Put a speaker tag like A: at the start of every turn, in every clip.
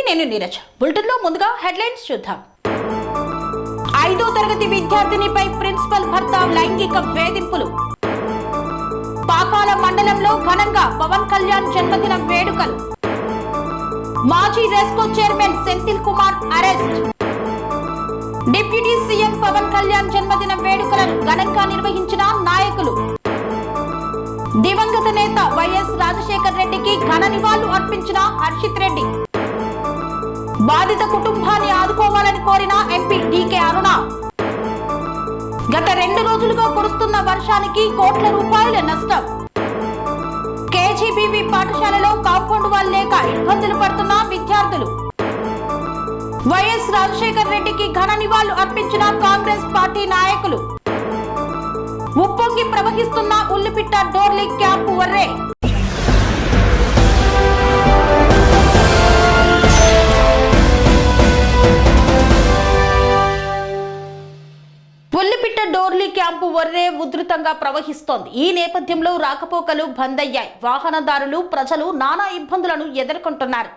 A: నేను నీరజ్. బులెటిన్లో ముందుగా హెడ్లైన్స్ చూద్దాం. 5వ తరగతి విద్యార్థినిపై ప్రిన్సిపల్ భర్త లైంగిక వేధింపులు. పాకాల మండలంలో ఘనంగా పవన్ కళ్యాణ్ జన్మదిన వేడుకలు. మాజీ RESCO chairman Senthil Kumar arrest. Deputy CM Pawan Kalyan జన్మదిన వేడుకలను ఘనంగా నిర్వహించిన నాయకులు. దివంగత నేత వైఎస్ రాజశేఖర్ రెడ్డికి ఘన నివాళులు అర్పించిన హర్షిత్ రెడ్డి. బాధిత కుటుంబాన్ని ఆదుకోవాలని కోరిన ఎంపీ డీకే అరుణ. గత 2 రోజులుగా కురుస్తున్న వర్షానికి కోట్ల రూపాయల నష్టం. కేజీబీవీ పాఠశాలలో కాంపౌండ్ వాల్ లేక ఇబ్బందులు పడుతున్న విద్యార్థులు. వైఎస్ రాజశేఖర్ రెడ్డికి ఘన నివాళులు అర్పించిన కాంగ్రెస్ పార్టీ నాయకులు. ఉప్పొంగి ప్రవహిస్తున్న ఉల్లిపిట్ట డోర్లీ క్యాంపు వర్రే. ఉల్లిపిట్ట డోర్లీ క్యాంపు వర్రే ఉధృతంగా ప్రవహిస్తోంది. ఈ నేపథ్యంలో రాకపోకలు బంద్ అయ్యాయి. వాహనదారులు, ప్రజలు నానా ఇబ్బందులను ఎదుర్కొంటున్నారు.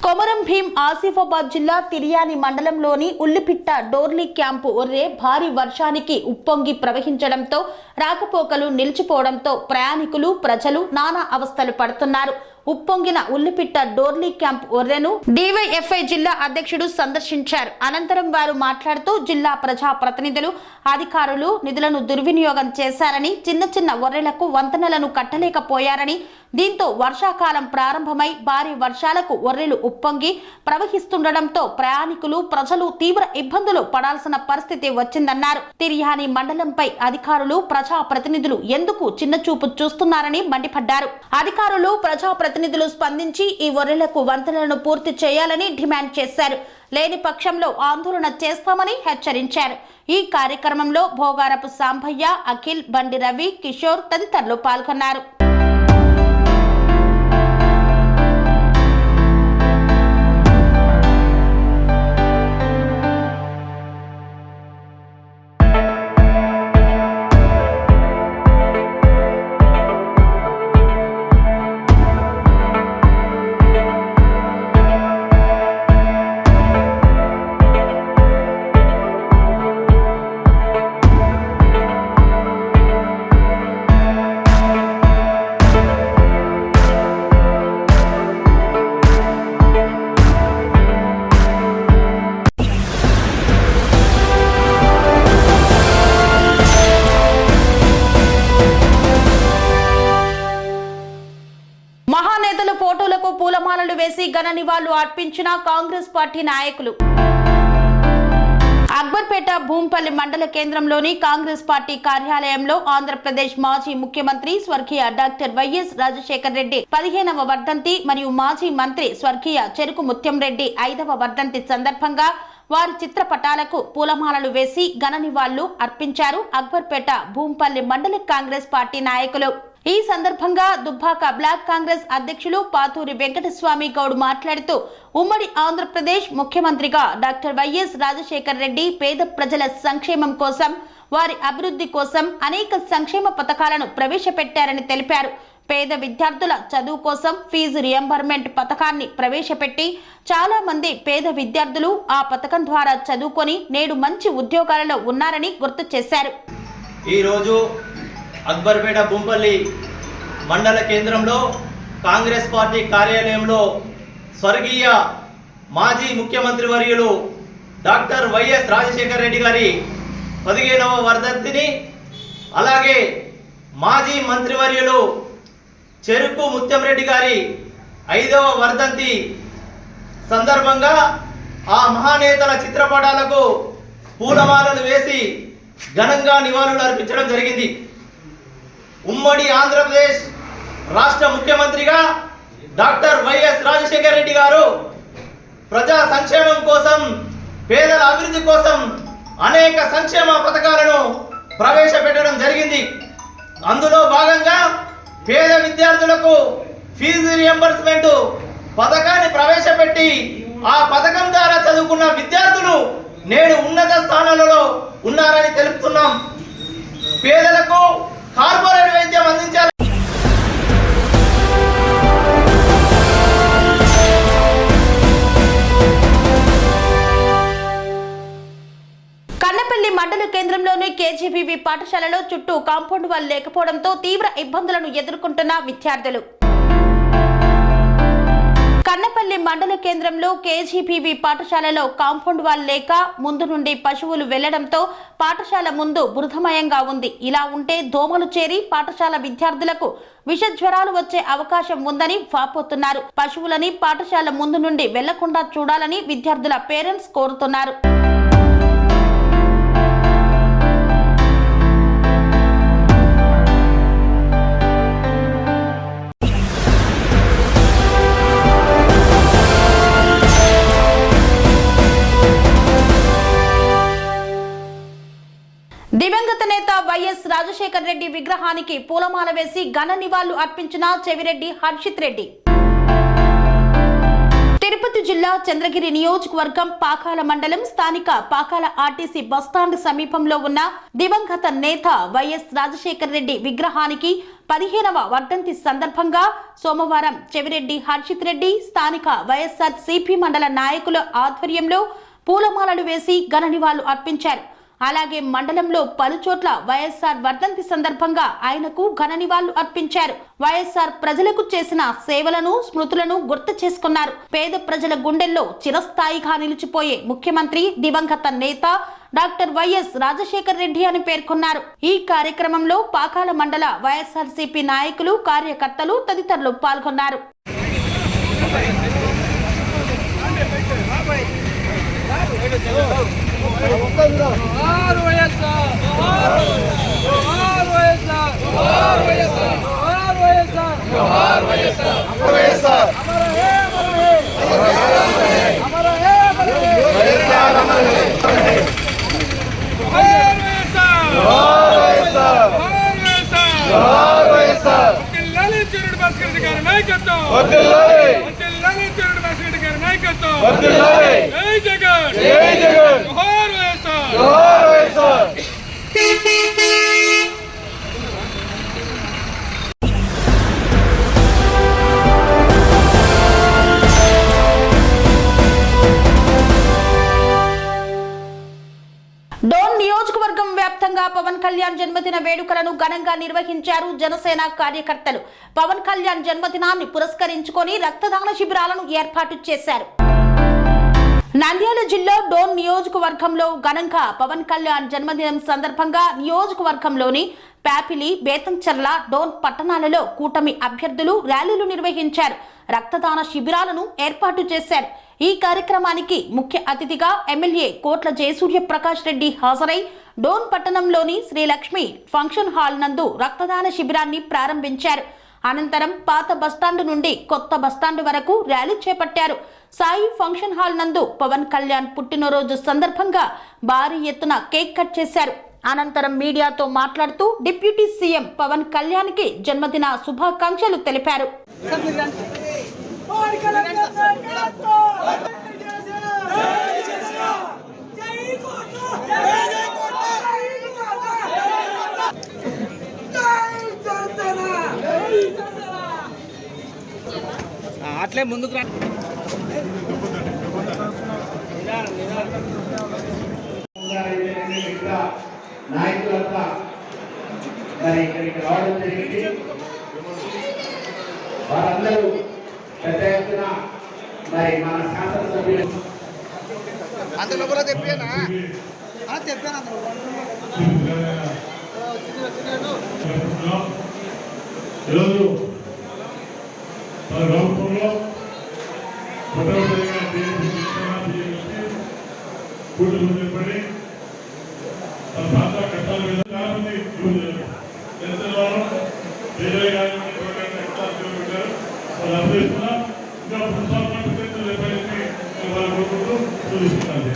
A: కొమరం భీం ఆసిఫాబాద్ జిల్లా తిర్యాని మండలంలోని ఉల్లిపిట్ట డోర్లీ క్యాంపు ఒర్రే భారీ వర్షానికి ఉప్పొంగి ప్రవహించడంతో రాకపోకలు నిలిచిపోవడంతో ప్రయాణికులు, ప్రజలు నానా అవస్థలు పడుతున్నారు. ఉప్పొంగిన ఉల్లిపిట్ట డోర్లీ క్యాంప్ ఒర్రెను డివైఎఫ్ఐ జిల్లా అధ్యక్షుడు సందర్శించారు. అనంతరం వారు మాట్లాడుతూ జిల్లా ప్రజా ప్రతినిధులు, అధికారులు నిధులను దుర్వినియోగం చేశారని, చిన్న చిన్న ఒర్రెలకు వంతెనలను కట్టలేకపోయారని, దీంతో వర్షాకాలం ప్రారంభమై భారీ వర్షాలకు ఒర్రెలు ఉప్పొంగి ప్రవహిస్తుండటంతో ప్రయాణికులు, ప్రజలు తీవ్ర ఇబ్బందులు పడాల్సిన పరిస్థితి వచ్చిందన్నారు. తిర్యాని మండలంపై అధికారులు, ప్రజా ప్రతినిధులు ఎందుకు చిన్నచూపు చూస్తున్నారని మండిపడ్డారు. అధికారులు, ప్రజా ప్రతినిధులు స్పందించి ఈ ఒర్రెలకు వంతెనలను పూర్తి చేయాలని డిమాండ్ చేశారు. లేని పక్షంలో ఆందోళన చేస్తామని హెచ్చరించారు. ఈ కార్యక్రమంలో భోగారపు సాంబయ్య, అఖిల్, బండి రవి, కిషోర్ తదితరులు పాల్గొన్నారు. మహానేతల ఫోటోలకు పూలమాలలు వేసి ఘన నివాళులు అర్పించిన కాంగ్రెస్ పార్టీ నాయకులు. అక్బర్పేట భూంపల్లి మండల కేంద్రంలోని కాంగ్రెస్ పార్టీ కార్యాలయంలో ఆంధ్రప్రదేశ్ మాజీ ముఖ్యమంత్రి స్వర్గీయ డాక్టర్ వైఎస్ రాజశేఖర్ రెడ్డి 15వ వర్ధంతి మరియు మాజీ మంత్రి స్వర్గీయ చెరుకు ముత్యం రెడ్డి 5వ వర్ధంతి సందర్భంగా వారి చిత్రపటాలకు పూలమాలలు వేసి ఘన నివాళులు అర్పించారు అక్బర్పేట భూంపల్లి మండల కాంగ్రెస్ పార్టీ నాయకులు. ఈ సందర్భంగా దుబ్బాక బ్లాక్ కాంగ్రెస్ అధ్యక్షులు పాతూరి వెంకటస్వామి గౌడ్ మాట్లాడుతూ ఉమ్మడి ఆంధ్రప్రదేశ్ ముఖ్యమంత్రిగా డాక్టర్ వైఎస్ రాజశేఖర్ రెడ్డి పేద ప్రజల సంక్షేమం కోసం, వారి అభివృద్ధి కోసం అనేక సంక్షేమ పథకాలను ప్రవేశపెట్టారని తెలిపారు. పేద విద్యార్థుల చదువు కోసం ఫీజు రియంబర్మెంట్ పథకాన్ని ప్రవేశపెట్టి చాలా మంది పేద విద్యార్థులు ఆ పథకం ద్వారా చదువుకొని నేడు మంచి ఉద్యోగాలలో ఉన్నారని గుర్తు చేశారు.
B: ఈరోజు అక్బర్పేట భూంపల్లి మండల కేంద్రంలో కాంగ్రెస్ పార్టీ కార్యాలయంలో స్వర్గీయ మాజీ ముఖ్యమంత్రి వర్యులు డాక్టర్ వైఎస్ రాజశేఖర్ రెడ్డి గారి 15వ వర్ధంతిని, అలాగే మాజీ మంత్రివర్యులు చెరుకు ముత్యం రెడ్డి గారి 5వ వర్ధంతి సందర్భంగా ఆ మహానేతల చిత్రపటాలకు పూలమాలలు వేసి ఘనంగా నివాళులు అర్పించడం జరిగింది. ఉమ్మడి ఆంధ్రప్రదేశ్ రాష్ట్ర ముఖ్యమంత్రిగా డాక్టర్ వైఎస్ రాజశేఖర్ రెడ్డి గారు ప్రజా సంక్షేమం కోసం, పేదల అభివృద్ధి కోసం అనేక సంక్షేమ పథకాలను ప్రవేశపెట్టడం జరిగింది. అందులో భాగంగా పేద విద్యార్థులకు ఫీజు రియంబర్స్మెంట్ పథకాన్ని ప్రవేశపెట్టి ఆ పథకం ద్వారా చదువుకున్న విద్యార్థులు నేడు ఉన్నత స్థానాలలో ఉన్నారని తెలుపుతున్నాం. పేదలకు కార్పొరేట్ వైద్యం అందించాలి.
A: కన్నపల్లి మండల కేంద్రంలోని కేజీబీవీ పాఠశాలలో చుట్టూ కాంపౌండ్ వాల్ లేకపోవడంతో తీవ్ర ఇబ్బందులను ఎదుర్కొంటున్న విద్యార్థులు. కన్నపల్లి మండల కేంద్రంలో కేజీబీవీ పాఠశాలలో కాంపౌండ్ వాల్ లేక ముందు నుండి పశువులు వెళ్లడంతో పాఠశాల ముందు బురదమయంగా ఉంది. ఇలా ఉంటే దోమలు చేరి పాఠశాల విద్యార్థులకు విష జ్వరాలు వచ్చే అవకాశం ఉందని వాపోతున్నారు. పశువులని పాఠశాల ముందు నుండి వెళ్లకుండా చూడాలని విద్యార్థుల పేరెంట్స్ కోరుతున్నారు. దివంగత నేత వైఎస్ రాజశేఖర్ రెడ్డి విగ్రహానికి పూలమాల వేసి ఘన నివాళులు అర్పించిన చెవిరెడ్డి హర్షిత్ రెడ్డి. తిరుపతి జిల్లా చంద్రగిరి నియోజకవర్గం పాకాల మండలం స్థానిక పాకాల ఆర్టీసీ బస్టాండ్ సమీపంలో ఉన్న దివంగత నేత వైఎస్ రాజశేఖర్ రెడ్డి విగ్రహానికి 15వ వర్ధంతి సందర్భంగా సోమవారం చెవిరెడ్డి హర్షిత్ రెడ్డి స్థానిక వైఎస్ఆర్ సిపి మండల నాయకుల ఆధ్వర్యంలో పూలమాలలు వేసి ఘన నివాళులు అర్పించారు. అలాగే మండలంలో పలుచోట్ల వైఎస్ఆర్ వర్ధంతి సందర్భంగా ఆయనకు ఘన నివాళులు అర్పించారు. వైఎస్ఆర్ ప్రజలకు చేసిన సేవలను స్మృతులను గుర్తు చేసుకున్నారు. పేద ప్రజల గుండెల్లో చిరస్థాయిగా నిలిచిపోయే ముఖ్యమంత్రి దివంగత నేత డాక్టర్ వైఎస్ రాజశేఖర్ రెడ్డి అని పేర్కొన్నారు. ఈ కార్యక్రమంలో పాకాల మండల వైఎస్ఆర్సీపీ నాయకులు, కార్యకర్తలు తదితరులు పాల్గొన్నారు. డోన్ నియోజకవర్గం వ్యాప్తంగా పవన్ కళ్యాణ్ జన్మదిన వేడుకలను ఘనంగా నిర్వహించారు జనసేన కార్యకర్తలు. పవన్ కళ్యాణ్ జన్మదినాన్ని పురస్కరించుకొని రక్తదాన శిబిరాలను ఏర్పాటు చేశారు. నంద్యాల జిల్లా డోన్ నియోజకవర్గంలో ఘనంగా పవన్ కళ్యాణ్ జన్మదినం సందర్భంగా నియోజకవర్గంలోని ప్యాపిలి, బేతంచెర్ల, డోన్ పట్టణాలలో కూటమి అభ్యర్థులు ర్యాలీలు నిర్వహించారు. రక్తదాన శిబిరాలను ఏర్పాటు చేశారు. ఈ కార్యక్రమానికి ముఖ్య అతిథిగా ఎమ్మెల్యే కోట్ల జయసూర్యప్రకాష్ రెడ్డి హాజరై డోన్ పట్టణంలోని శ్రీలక్ష్మి ఫంక్షన్ హాల్ నందు రక్తదాన శిబిరాన్ని ప్రారంభించారు. అనంతరం పాత బస్టాండ్ నుండి కొత్త బస్టాండ్ వరకు ర్యాలీ చేపట్టారు. సాయి ఫంక్షన్ హాల్ నందు పవన్ కళ్యాణ్ పుట్టినరోజు సందర్భంగా భారీ ఎత్తున కేక్ కట్ చేశారు. అనంతరం మీడియాతో మాట్లాడుతూ డిప్యూటీ సీఎం పవన్ కళ్యాణ్ కి జన్మదిన శుభాకాంక్షలు తెలిపారు.
C: అట్లే ముందుకు రా.
D: నాయకులంతా మరి ఇక్కడికి రావడం జరిగింది. వారందరూ పెద్ద ఎత్తున మరి మన శాసనసభ్యులు
C: అందులో కూడా తెప్పానా తెప్పాను.
E: ఈరోజు మన రాష్ట్రంలో మొట్టమొదటిగా కూటమి ఏర్పడి మన ప్రాంత కష్టాల మీద చాలా మంది ఎంతలో 20 కష్టాలు పెట్టారు. వాళ్ళు అభివృద్ధిస్తున్నా ఇంకా పునఃస్థాపన ఏర్పడింది వాళ్ళ కోరుకుంటూ చూపిస్తున్నారు.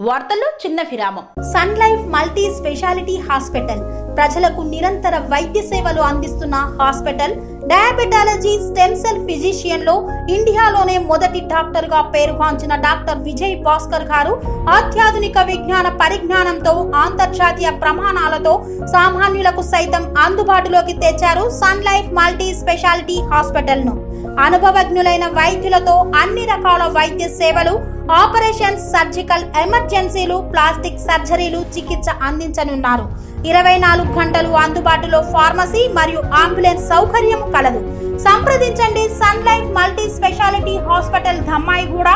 A: వార్తల్లో చిన్న విరామం. Sun Life multi speciality hospital ప్రజలకు నిరంతర వైద్య సేవలు అందిస్తున్న hospital diabetology stem cell physician లో ఇండియాలోనే మొదటి డాక్టర్ గా పేరుగాంచిన డాక్టర్ విజయ్ భాస్కర్ గారు అత్యాధునిక విజ్ఞాన పరిజ్ఞానంతో అంతర్జాతీయ ప్రమాణాలతో సామాన్యులకు సైతం అందుబాటులోకి తెచ్చారు Sun Life multi speciality hospital ను. అనుభవజ్ఞులైన వైద్యులతో అన్ని రకాల వైద్య సేవలు, ఆపరేషన్స్, సర్జికల్ ఎమర్జెన్సీలు, ప్లాస్టిక్ సర్జరీలు, చికిత్స అందించనున్నారు. 24 గంటలు అందుబాటులో ఫార్మసీ మరియు అంబులెన్స్ సౌకర్యం కలదు. సంప్రదించండి Sun Life multi speciality hospital, Dhammaiguda.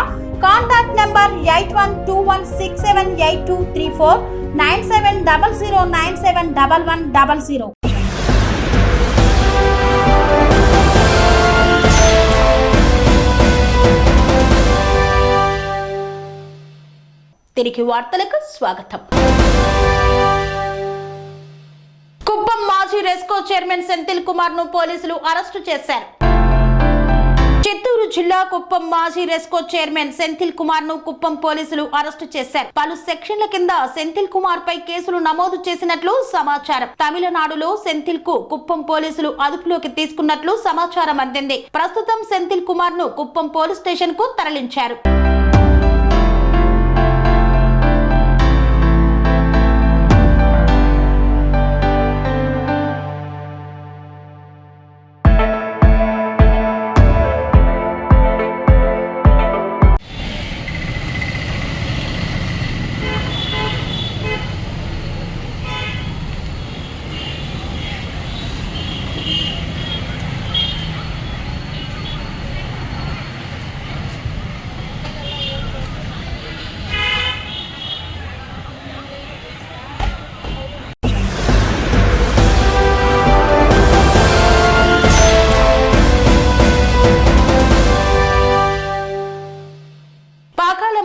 A: Contact number 8121678234 9700971100. తిరిగి వార్తలకు స్వాగతం. కుప్పం మాజీ రెస్కో చైర్మన్ సెంథిల్ కుమార్ ను పోలీసులు అరెస్టు చేశారు. చిత్తూరు జిల్లా కుప్పం మాజీ రెస్కో చైర్మన్ సెంథిల్ కుమార్ ను కుప్పం పోలీసులు అరెస్టు చేశారు. పలు సెక్షన్ల కింద సెంథిల్ కుమార్ పై కేసులు నమోదు చేసినట్లు సమాచారం. తమిళనాడులో సెంథిల్ కు కుప్పం పోలీసులు అదుపులోకి తీసుకున్నట్లు సమాచారం అందింది. ప్రస్తుతం సెంథిల్ కుమార్ ను కుప్పం పోలీస్ స్టేషన్ కు తరలించారు.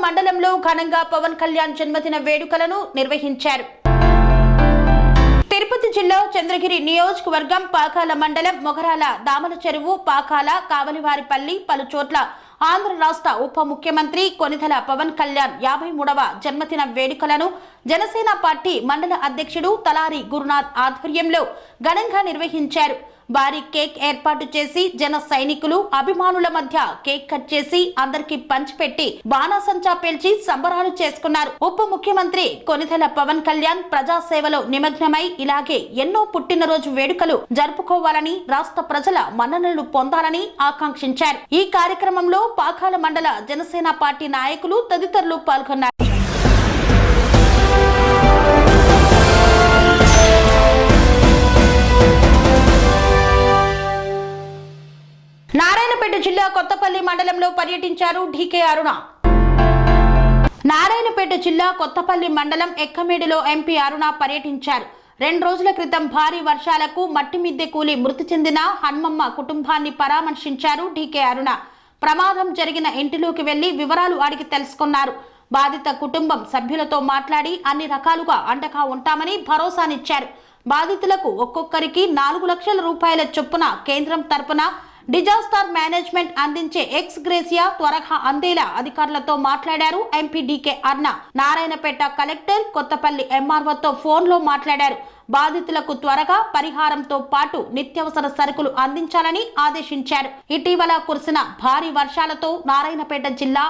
A: మండలంలో ఘనంగా పవన్ కళ్యాణ్ జన్మదిన వేడుకలను నిర్వహించారు. తిరుపతి జిల్లా చంద్రగిరి నియోజకవర్గం పాకాల మండలం మొగరాల దామల చెరువు, పాకాల, కావలివారిపల్లి పలు చోట్ల ఆంధ్ర రాష్ట్ర ఉప ముఖ్యమంత్రి కొనిదెల పవన్ కళ్యాణ్ 53వ జన్మదిన వేడుకలను జనసేన పార్టీ మండల అధ్యక్షుడు తలారి గురునాథ్ ఆధ్వర్యంలో ఘనంగా నిర్వహించారు. భారీ కేక్ ఏర్పాటు చేసి జన సైనికులు, అభిమానుల మధ్య కేక్ కట్ చేసి అందరికి పంచిపెట్టి బాణాసంచా పేల్చి సంబరాలు చేసుకున్నారు. ఉప ముఖ్యమంత్రి కొనిదెల పవన్ కళ్యాణ్ ప్రజాసేవలో నిమగ్నమై ఇలాగే ఎన్నో పుట్టినరోజు వేడుకలు జరుపుకోవాలని, రాష్ట్ర ప్రజల మన్ననలు పొందాలని ఆకాంక్షించారు. ఈ కార్యక్రమంలో పాకాల మండల జనసేన పార్టీ నాయకులు తదితరులు పాల్గొన్నారు. నారాయణపేట జిల్లా కొత్తపల్లి మండలంలో పర్యటించారు డీకే అరుణ. నారాయణపేట జిల్లా కొత్తపల్లి మండలం ఎక్కమేడులో ఎంపీ అరుణ పర్యటించారు. 2 రోజుల క్రితం భారీ వర్షాలకు మట్టి మిద్దె కూలి మృతి చెందిన హన్మమ్మ కుటుంబాన్ని పరామర్శించారు డీకే అరుణ. ప్రమాదం జరిగిన ఇంటిలోకి వెళ్లి వివరాలు అడిగి తెలుసుకున్నారు. బాధిత కుటుంబం సభ్యులతో మాట్లాడి అన్ని రకాలుగా అండగా ఉంటామని భరోసానిచ్చారు. బాధితులకు ఒక్కొక్కరికి 4 లక్షల రూపాయల చొప్పున కేంద్రం తరపున డిజాస్టర్ మేనేజ్మెంట్ అందించే ఎక్స్ గ్రేసియా త్వరగా అందేలా అధికారులతో మాట్లాడారు ఎంపీ డీకే అరుణ. నారాయణపేట కలెక్టర్, కొత్తపల్లి ఎంఆర్ఓతో ఫోన్లో మాట్లాడారు. బాధితులకు త్వరగా పరిహారంతో పాటు నిత్యావసర సరుకులు అందించాలని ఆదేశించారు. ఇటీవల కురిసిన భారీ వర్షాలతో నారాయణపేట జిల్లా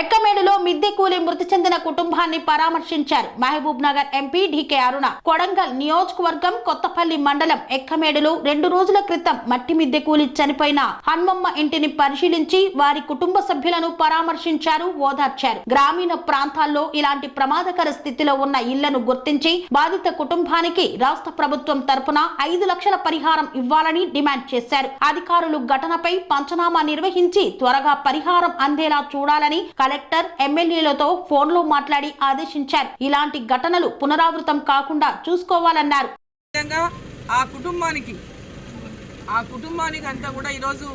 A: ఎక్కమేడులో మిద్దె కూలి మృతి చెందిన కుటుంబాన్ని పరామర్శించారు. మహబూబ్ నగర్ ఎంపీ డీకే అరుణ కొడంగల్ నియోజకవర్గం కొత్తపల్లి మండలం ఎక్కమేడులో 2 రోజుల క్రితం మట్టి మిద్దె కూలి చనిపోయిన హన్మమ్మ ఇంటిని పరిశీలించి వారి కుటుంబ సభ్యులను పరామర్శించారు, ఓదార్చారు. గ్రామీణ ప్రాంతాల్లో ఇలాంటి ప్రమాదకర స్థితిలో ఉన్న ఇళ్లను గుర్తించి బాధిత కుటుంబానికి రాష్ట్ర ప్రభుత్వం తరపున 5 లక్షల పరిహారం ఇవ్వాలని డిమాండ్ చేశారు. అధికారులు ఘటనపై పంచనామా నిర్వహించి త్వరగా పరిహారం అందేలా చూడాలని కలెక్టర్, ఎమ్మెల్యేలతో ఫోన్లో మాట్లాడి ఆదేశించారు. ఇలాంటి ఘటనలు పునరావృతం కాకుండా చూసుకోవాలన్నారు.
F: ఆ కుటుంబానికి అంతా కూడా ఈరోజు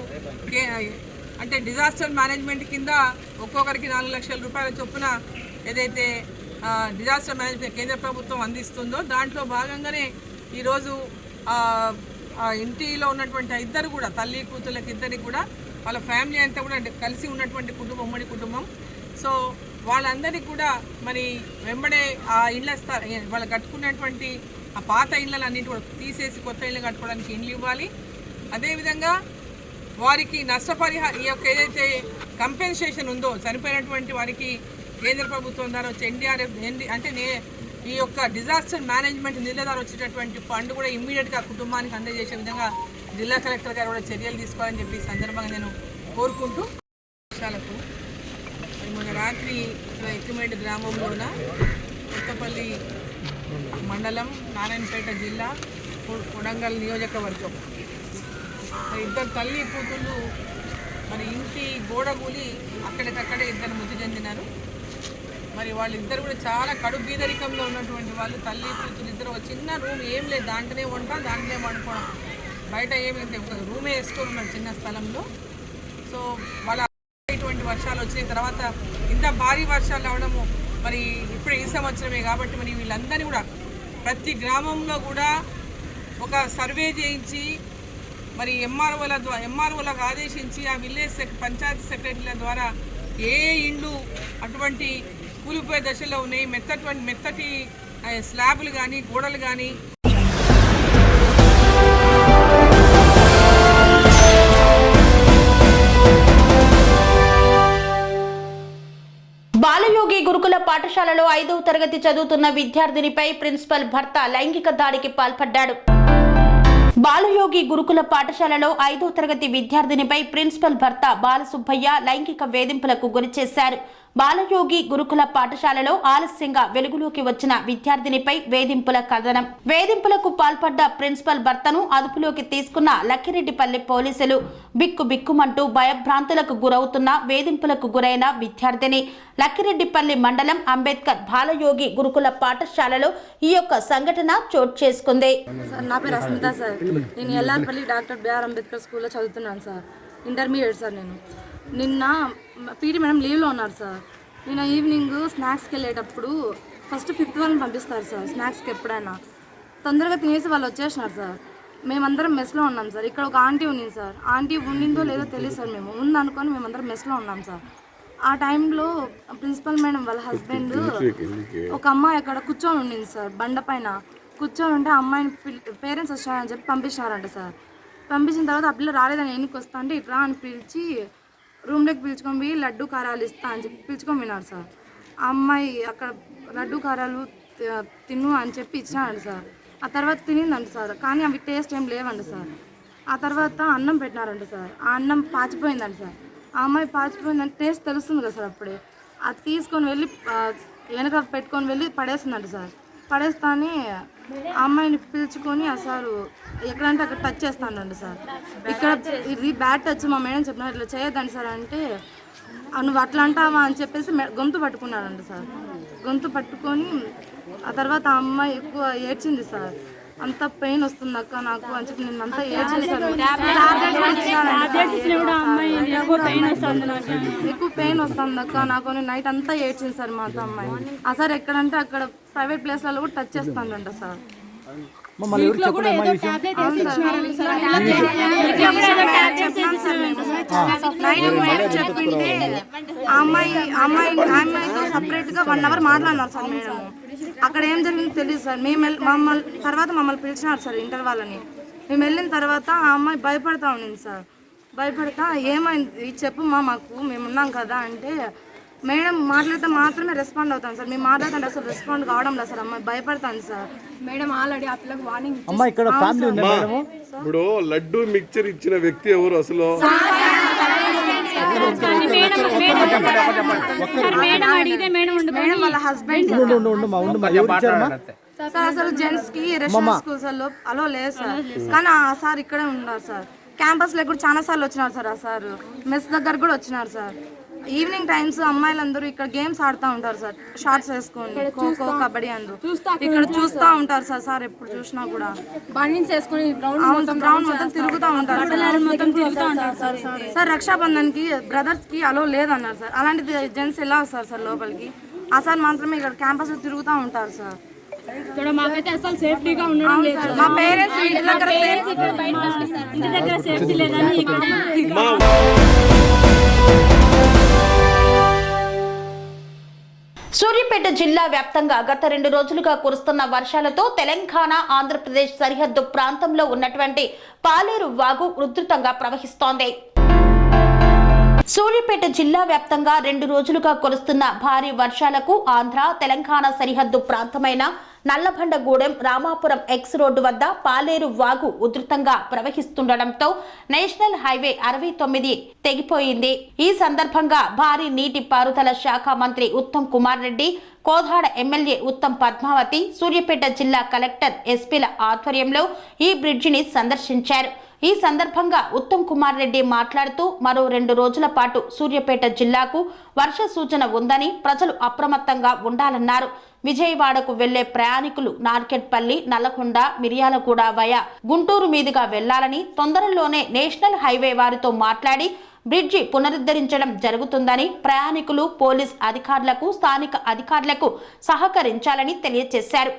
F: అంటే డిజాస్టర్ మేనేజ్మెంట్ కింద ఒక్కొక్కరికి 4 లక్షల రూపాయల చొప్పున ఏదైతే డిజాస్టర్ మేనేజ్మెంట్ కేంద్ర ప్రభుత్వం అందిస్తుందో దాంట్లో భాగంగానే ఈరోజు ఇంటిలో ఉన్నటువంటి ఇద్దరు కూడా తల్లి కూతుళ్ళకి ఇద్దరికి కూడా వాళ్ళ ఫ్యామిలీ అంతా కూడా కలిసి ఉన్నటువంటి కుటుంబం, ఉమ్మడి కుటుంబం. సో వాళ్ళందరికీ కూడా మరి వెంబడే ఆ ఇళ్ళ వాళ్ళు కట్టుకున్నటువంటి ఆ పాత ఇళ్ళని అన్నింటి కూడా తీసేసి కొత్త ఇళ్ళు కట్టుకోవడానికి ఇండ్లు ఇవ్వాలి. అదేవిధంగా వారికి నష్టపరిహారం ఈ యొక్క ఏదైతే కంపెన్సేషన్ ఉందో చనిపోయినటువంటి వారికి కేంద్ర ప్రభుత్వం ద్వారా వచ్చే ఎన్డీఆర్ఎఫ్ అంటే ఈ యొక్క డిజాస్టర్ మేనేజ్మెంట్ నిధుల ద్వారా వచ్చేటటువంటి ఫండ్ కూడా ఇమ్మీడియట్గా కుటుంబానికి అందజేసే విధంగా జిల్లా కలెక్టర్ గారు కూడా చర్యలు తీసుకోవాలని చెప్పి ఈ సందర్భంగా నేను కోరుకుంటూ వర్షాలకు మొన్న రాత్రి ఎక్కిమేటి గ్రామంలోన కొత్తపల్లి మండలం నారాయణపేట జిల్లా కొడంగల్ నియోజకవర్గం ఇద్దరు తల్లి కూతుళ్ళు మరి ఇంటి గోడ కూలి అక్కడికక్కడే ఇద్దరు మృతి చెందినారు. మరి వాళ్ళిద్దరు కూడా చాలా కడుపు బీదరికంలో ఉన్నటువంటి వాళ్ళు. తల్లి కూతురు ఇద్దరు ఒక చిన్న రూమ్ ఏం లేదు, దాంట్లోనే వంట దాంట్లోనే వండుకోవడం, బయట ఏమైతే ఒక రూమే వేసుకొని ఉన్నారు చిన్న స్థలంలో. సో వాళ్ళ ఇటువంటి వర్షాలు వచ్చిన తర్వాత ఇంత భారీ వర్షాలు అవడము మరి ఇప్పుడు ఈ సంవత్సరమే కాబట్టి మరి వీళ్ళందరినీ కూడా ప్రతి గ్రామంలో కూడా ఒక సర్వే చేయించి మరి ఎంఆర్ఓలకు ఆదేశించి ఆ విలేజ్ పంచాయతీ సెక్రటరీల ద్వారా ఏ ఇండ్లు అటువంటి కూలిపోయే దశలో ఉన్నాయి, మెత్తటి స్లాబులు కానీ గోడలు కానీ
A: బాలయోగి గురుకుల పాఠశాలలో 5వ తరగతి చదువుతున్న విద్యార్థినిపై ప్రిన్సిపల్ భర్త లైంగిక దాడికి పాల్పడ్డాడు. బాలయోగి గురుకుల పాఠశాలలో 5వ తరగతి విద్యార్థినిపై ప్రిన్సిపల్ భర్త బాలసుబ్బయ్య లైంగిక వేధింపులకు గురిచేశారు. బాలయోగి గురుకుల పాఠశాలలో ఆలస్యంగా వెలుగులోకి వచ్చిన విద్యార్థినిపై వేధింపుల కథనం. వేధింపులకు పాల్పడ్డ ప్రిన్సిపల్ భర్తను అదుపులోకి తీసుకున్న లక్కిరెడ్డిపల్లి పోలీసులు. బిక్కుమంటూ భయభ్రాంతులకు గురవుతున్న వేధింపులకు గురైన విద్యార్థిని లక్కిరెడ్డిపల్లి మండలం అంబేద్కర్ బాలయోగి గురుకుల పాఠశాలలో ఈ యొక్క సంఘటన చోటు చేసుకుంది.
G: నా పేరు అస్మిత సార్. నేను ఎల్లార్పల్లి డాక్టర్ బిఆర్ అంబేద్కర్ స్కూల్లో చదువుతున్నాను సార్. Intermediate sir. నేను నిన్న పీటీ మేడం లీవ్లో ఉన్నారు సార్. నిన్న ఈవినింగ్ స్నాక్స్కి వెళ్ళేటప్పుడు ఫస్ట్ 5th వాళ్ళని పంపిస్తారు సార్ స్నాక్స్కి. ఎప్పుడైనా తొందరగా తినేసి వాళ్ళు వచ్చేసినారు సార్. మేమందరం మెస్లో ఉన్నాం సార్. ఇక్కడ ఒక ఆంటీ ఉండింది సార్. ఆంటీ ఉండిందో లేదో తెలియదు సార్. మేము ఉందనుకొని మేమందరం మెస్లో ఉన్నాం సార్. ఆ టైంలో ప్రిన్సిపల్ మేడం వాళ్ళ హస్బెండ్ ఒక అమ్మాయి అక్కడ కూర్చొని ఉండింది సార్. బండ పైన కూర్చొని ఉంటే అమ్మాయిని పేరెంట్స్ వచ్చారని చెప్పి పంపించినారంట సార్. పంపించిన తర్వాత ఆ పిల్ల రాలేదని ఎన్నికి వస్తా అంటే ఇట్లా అని పిలిచి రూమ్లోకి పిలుచుకొని పోయి లడ్డు కారాలు ఇస్తా అని చెప్పి పిలుచుకొని విన్నారు సార్. ఆ అమ్మాయి అక్కడ లడ్డు కారాలు తిను అని చెప్పి ఇచ్చినాడు సార్. ఆ తర్వాత తినిందంట సార్. కానీ అవి టేస్ట్ ఏం లేవండి సార్. ఆ తర్వాత అన్నం పెట్టినారంట సార్. ఆ అన్నం పాచిపోయిందంట సార్. ఆ అమ్మాయి పాచిపోయిందంటే టేస్ట్ తెలుస్తుంది కదా సార్. అప్పుడే అది తీసుకొని వెళ్ళి వెనక పెట్టుకొని వెళ్ళి పడేస్తుందంట సార్. పడేస్తానే ఆ అమ్మాయిని పిలుచుకొని ఆ సారు ఎక్కడంటే అక్కడ టచ్ చేస్తానండి సార్. ఇక్కడ ఇది బ్యాడ్ టచ్ మా మేడం చెప్పినారు ఇట్లా చేయొద్దండి సార్ అంటే నువ్వు అట్లా అంటావా అని చెప్పేసి గొంతు పట్టుకున్నాడంట సార్. గొంతు పట్టుకొని ఆ తర్వాత ఆ అమ్మాయి ఎక్కువ ఏడ్చింది సార్. అంత పెయిన్ వస్తుంది అక్క నాకు అని చెప్పి నేను అంతా ఏడ్చింది సార్. ఎక్కువ పెయిన్ వస్తుంది అక్క నాకు నైట్ అంతా ఏడ్చింది సార్ మా అమ్మాయి. ఆ సార్ ఎక్కడంటే అక్కడ ప్రైవేట్ ప్లేస్లలో కూడా టచ్ చేస్తానంట సార్. చెప్పింటే అమ్మాయితో సపరేట్ గా 1 hour మాట్లాడినారు సార్ మేడం. అక్కడ ఏం జరిగిందో తెలియదు సార్. మమ్మల్ని పిలిచినారు సార్ ఇంటర్ వాళ్ళని. మేము వెళ్ళిన తర్వాత ఆ అమ్మాయి భయపడతా ఉండింది సార్. భయపడతా ఏమైంది చెప్పు మాకు మేము ఉన్నాం కదా అంటే మేడం మాట్లాడితే మాత్రమే రెస్పాండ్ అవుతాను సార్. మేము మాట్లాడుతుంటే అసలు రెస్పాండ్ కావడం లేదు సార్. అమ్మాయి భయపడతాను సార్. మేడం ఆల్రెడీ ఆ పిల్లకి వార్నింగ్
H: ఇప్పుడు లడ్డు మిక్చర్ ఇచ్చిన వ్యక్తి ఎవరు అసలు?
G: మేడం వాళ్ళ హస్బెండ్ సార్. అసలు జెంట్స్ కి రెసిడెన్షియల్ స్కూల్స్ లో అలో లేదు సార్. కానీ ఆ సార్ ఇక్కడే ఉన్నారు సార్. క్యాంపస్ లో కూడా చాలా సార్లు వచ్చినారు సార్. ఆ సార్ మెస్ దగ్గర కూడా వచ్చినారు సార్. ఈవినింగ్ టైమ్స్ అమ్మాయిలందరూ ఇక్కడ గేమ్స్ ఆడుతూ ఉంటారు సార్. షార్ట్స్ వేసుకొని ఖోఖో కబడ్డీ అందరూ ఇక్కడ చూస్తూ ఉంటారు సార్. సార్ ఎప్పుడు చూసినా కూడా గ్రౌండ్ మొత్తం తిరుగుతూ ఉంటారు సార్. రక్షాబంధన్ కి బ్రదర్స్ కి అలో లేదన్నారు సార్. అలాంటిది జెంట్స్ ఎలా వస్తారు సార్ లోపలికి? ఆ సార్ మాత్రమే ఇక్కడ క్యాంపస్ లో తిరుగుతూ ఉంటారు సార్.
I: ఇక్కడ మాకైతే అసలు సేఫ్టీగా ఉండడం లేదు.
G: మా పేరెంట్స్ ఇంటి
I: దగ్గర సేఫ్టీ లేదని
A: సూర్యాపేట జిల్లా వ్యాప్తంగా గత 2 రోజులుగా కురుస్తున్న వర్షాలతో తెలంగాణ ఆంధ్రప్రదేశ్ సరిహద్దు ప్రాంతంలో ఉన్నటువంటి పాలేరు వాగు ఉధృతంగా ప్రవహిస్తోంది. సూర్యాపేట జిల్లా వ్యాప్తంగా 2 రోజులుగా కురుస్తున్న భారీ వర్షాలకు ఆంధ్ర తెలంగాణ సరిహద్దు ప్రాంతమైన నల్లబండగూడెం రామాపురం ఎక్స్ రోడ్డు వద్ద పాలేరు వాగు ఉధృతంగా ప్రవహిస్తుండటంతో నేషనల్ హైవే 69 తెగిపోయింది. ఈ సందర్భంగా భారీ నీటి పారుదల శాఖ మంత్రి ఉత్తమ్ కుమార్ రెడ్డి, కోదాడ ఎమ్మెల్యే ఉత్తమ్ పద్మావతి, సూర్యాపేట జిల్లా కలెక్టర్ ఎస్పీల ఆధ్వర్యంలో ఈ బ్రిడ్జిని సందర్శించారు. ఈ సందర్భంగా ఉత్తమ్ కుమార్ రెడ్డి మాట్లాడుతూ మరో 2 రోజుల పాటు సూర్యాపేట జిల్లాకు వర్ష సూచన ఉందని ప్రజలు అప్రమత్తంగా ఉండాలన్నారు. విజయవాడకు వెళ్లే ప్రయాణికులు నార్కెట్పల్లి, నల్లగొండ, మిర్యాలగూడ వయా గుంటూరు మీదుగా వెళ్లాలని తొందరలోనే నేషనల్ హైవే వారితో మాట్లాడి బ్రిడ్జి పునరుద్ధరించడం జరుగుతుందని, ప్రయాణికులు, పోలీస్ అధికారులకు, స్థానిక అధికారులకు సహకరించాలని తెలియజేశారు.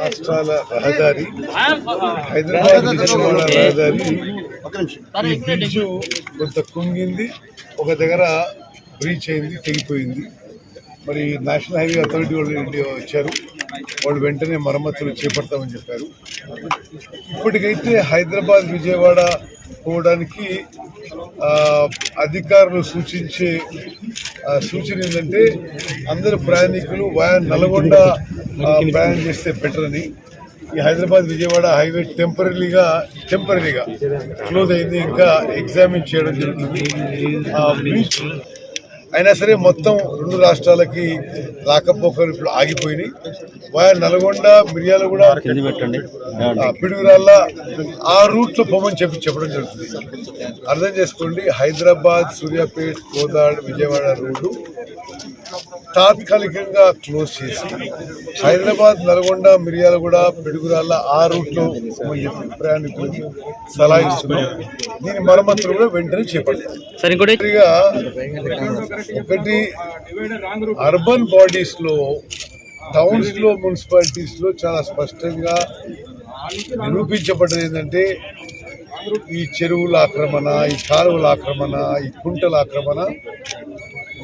H: రాష్ట్రాల రహదారి, హైదరాబాద్ విజయవాడ రహదారి ఈ బ్రిడ్జ్ కొంత కుంగింది, ఒక దగ్గర బ్రీచ్ అయింది, తెగిపోయింది. మరి నేషనల్ హైవే అథారిటీ వాళ్ళు వచ్చారు, వాళ్ళు వెంటనే మరమ్మతులు చేపడతామని చెప్పారు. ఇప్పటికైతే హైదరాబాద్ విజయవాడ పోవడానికి అధికారులు సూచించే సూచన ఏంటంటే అందరు ప్రయాణికులు వయా నల్గొండ ప్రయాణం చేస్తే బెటర్ అని. ఈ హైదరాబాద్ విజయవాడ హైవే టెంపరీగా క్లోజ్ అయింది, ఇంకా ఎగ్జామిన్ చేయడం జరుగుతుంది. బ్రిడ్జ్ అయినా సరే మొత్తం 2 రాష్ట్రాలకి రాకపోకలు ఇప్పుడు ఆగిపోయినాయి. వయా నల్గొండ, మిర్యాలగూడ, పిడుగురాళ్ళ ఆ రూట్లో పోమని చెప్పడం జరుగుతుంది. అర్థం చేసుకోండి, హైదరాబాద్, సూర్యాపేట్, కోదాడ, విజయవాడ రోడ్డు తాత్కాలికంగా క్లోజ్ చేసి హైదరాబాద్, నల్గొండ, మిర్యాలగూడ, పిడుగురాళ్ళ ఆ రూట్లో ప్రయాణికులకి సలహా ఇస్తున్నాం. దీని మరమ్మతులు కూడా వెంటనే చేపడతాం. ఒకటి అర్బన్ బాడీస్ లో, టౌన్స్ లో, మున్సిపాలిటీస్ లో చాలా స్పష్టంగా నిరూపించబడ్డది ఏంటంటే ఈ చెరువుల ఆక్రమణ, ఈ కాలువల ఆక్రమణ, ఈ కుంటల ఆక్రమణ,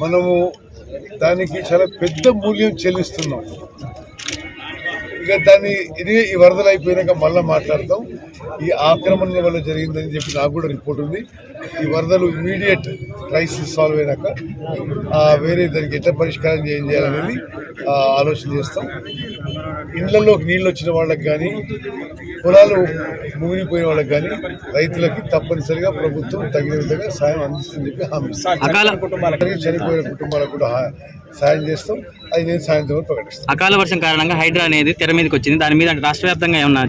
H: మనము దానికి చాలా పెద్ద మూల్యం చెల్లిస్తున్నాం. ఇక దాన్ని ఈ వరదలు అయిపోయినాక మళ్ళీ మాట్లాడతాం. ఈ ఆక్రమణ వల్ల జరిగిందని చెప్పి నాకు కూడా రిపోర్ట్ ఉంది. ఈ వరదలు ఇమీడియట్ క్రైసిస్ సాల్వ్ అయినాక వేరే దానికి ఎట్లా పరిష్కారం చేయాలనేది ఆలోచన చేస్తాం. ఇళ్లలోకి నీళ్ళు వచ్చిన వాళ్ళకి కానీ, పొలాలు మునిగిపోయిన వాళ్ళకి కానీ, రైతులకి తప్పనిసరిగా ప్రభుత్వం తగిన విధంగా సాయం అందిస్తుందని చెప్పి హామీ ఇస్తాం. చనిపోయిన కుటుంబాలకు కూడా సాయం చేస్తాం. అది నేను సాయంత్రం ప్రకటిస్తాను.
J: అకాల వర్షం కారణంగా హైడ్రా అనేది తెర మీదకి వచ్చింది. దాని మీద రాష్ట్ర వ్యాప్తంగా ఏమన్నా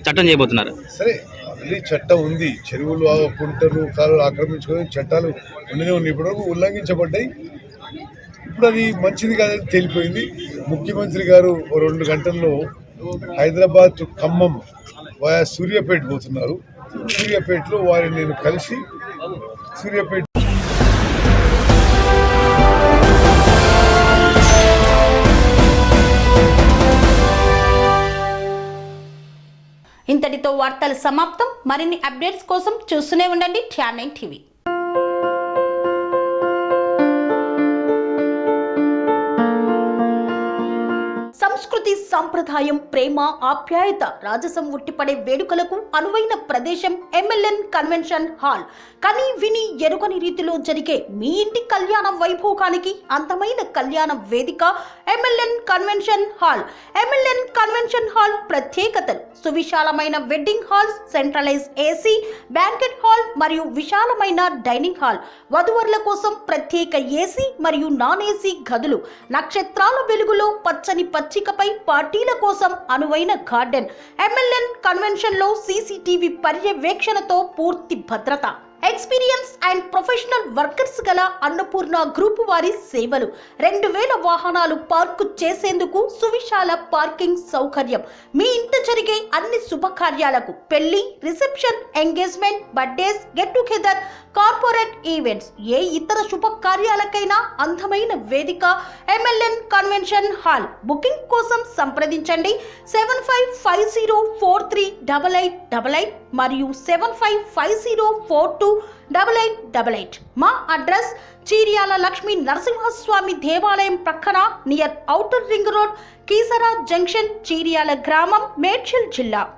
J: చట్టం చేయబోతున్నారు?
H: సరే, మళ్ళీ చట్టం ఉంది. చెరువులు, కుంటలు, కాలువలు ఆక్రమించుకొని చట్టాలు ఉండనే ఉన్నాయి. ఇప్పటివరకు ఉల్లంఘించబడ్డాయి. ఇప్పుడు అది మంచిది కాదని తేలిపోయింది. ముఖ్యమంత్రి గారు 2 గంటల్లో హైదరాబాద్ టు ఖమ్మం వయా సూర్యాపేట పోతున్నారు. సూర్యాపేటలో వారిని నేను కలిసి సూర్యాపేట
A: ఇంతటితో వార్తలు సమాప్తం. మరిన్ని అప్డేట్స్ కోసం చూస్తూనే ఉండండి TR9 టీవీ. సంస్కృతి, సంప్రదాయం, ప్రేమ, ఆప్యాయత, రాజసం ఉట్టిపడే వేడుకలకు అనువైన ప్రదేశం MLN కన్వెన్షన్ హాల్. కని విని ఎరుగని రీతిలో జరిగే మీ ఇంటి కళ్యాణ వైభోగానికి అందమైన కళ్యాణ వేదిక MLN convention hall. MLN convention hall ప్రత్యేకతలు: సువిశాలమైన wedding halls, centralise AC, banquet hall మరియు విశాలమైన డైనింగ్ హాల్. వధువరుల కోసం ప్రత్యేక AC మరియు నాన్ AC గదులు. నక్షత్రాల వెలుగులో పచ్చని పచ్చికపై పార్టీల కోసం అనువైన గార్డెన్. MLN కన్వెన్షన్ లో CCTV పర్యవేక్షణతో పూర్తి భద్రత. ఎక్స్పీరియన్స్ అండ్ ప్రొఫెషనల్ వర్కర్స్ గల అన్నపూర్ణ గ్రూప్ వారి సేవలు. 2000 వాహనాలు పార్కు చేసేందుకు సువిశాల పార్కింగ్ సౌకర్యం. మీ ఇంట జరిగే అన్ని శుభకార్యాలకు, పెళ్లి, reception, engagement, birthdays, get together, corporate events, ఏ ఇతర శుభకార్యాలకైనా అందమైన వేదిక MLN కన్వెన్షన్ హాల్. బుకింగ్ కోసం సంప్రదించండి 7550438888 మరియు 7550428888. మా అడ్రస్ చీర్యాల లక్ష్మీ నరసింహస్వామి దేవాలయం ప్రక్కన, near outer ring road, Keesara junction, Cheeryal గ్రామం, మేడ్చల్ జిల్లా.